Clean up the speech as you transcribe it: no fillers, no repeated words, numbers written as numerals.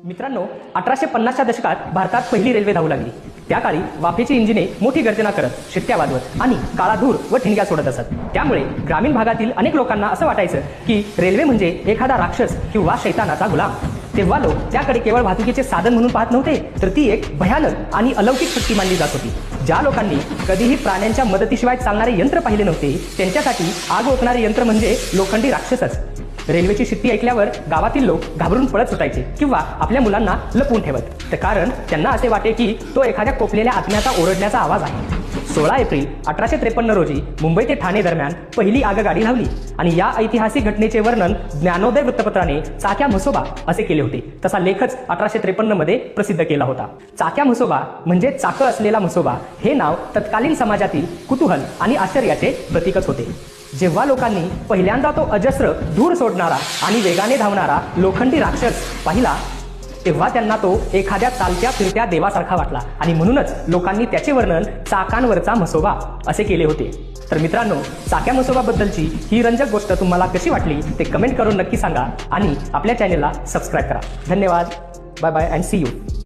मित्रांनो, 1850च्या दशकात भारतात पहिली रेल्वे धावू लागली। त्या काळी वाफेची इंजिने मोठी गर्जना करत, शिट्ट्या वाजवत आणि काळा धूर व ठिणग्या सोडत असत। त्यामुळे ग्रामीण भागातील अनेक लोकांना असं वाटायचं की रेल्वे म्हणजे एखादा राक्षस किंवा शैतानाचा गुलाम। तेव्हा लोक त्याकडे केवळ वाहतुकीचे साधन म्हणून पाहत नव्हते, तर ती एक भयानक आणि अलौकिक शक्ती मानली जात होती। ज्या लोकांनी कधीही प्राण्यांच्या मदतीशिवाय चालणारे यंत्र पाहिले नव्हते, त्यांच्यासाठी आग ओकणारे यंत्र म्हणजे लोखंडी राक्षसच। रेल्वेची शिट्टी ऐकल्यावर गावातील लोक घाबरून पळत सुटायचे किंवा आपल्या मुलांना लपवून ठेवत, तर कारण त्यांना असे वाटे की तो एखाद्या कोपलेल्या आत्म्याचा ओरडण्याचा आवाज आहे। 16 एप्रिल 1853 रोजी मुंबई ते ठाणे दरम्यान पहिली आगगाडी धावली आणि या ऐतिहासिक घटनेचे वर्णन ज्ञानोदय वृत्तपत्राने चाक्या म्हसोबा असे केले होते। तसा लेखच 1853 मध्ये प्रसिद्ध केला होता। चाक्या म्हसोबा म्हणजे चाकं असलेला म्हसोबा हे नाव तत्कालीन समाजातील कुतूहल आणि आश्चर्याचे प्रतीकच होते। जेव्हा लोकांनी पहिल्यांदा तो अजस्र धूर सोडणारा आणि वेगाने धावणारा लोखंडी राक्षस पाहिला, तेव्हा त्यांना तो एखाद्या चालत्या फिरत्या देवासारखा वाटला आणि म्हणूनच लोकांनी त्याचे वर्णन चाकांवरचा म्हसोबा असे केले होते। तर मित्रांनो, चाक्या म्हसोबाबद्दलची ही रंजक गोष्ट तुम्हाला कशी वाटली ते कमेंट करून नक्की सांगा आणि आपल्या चॅनेलला सबस्क्राईब करा। धन्यवाद, bye bye and see you.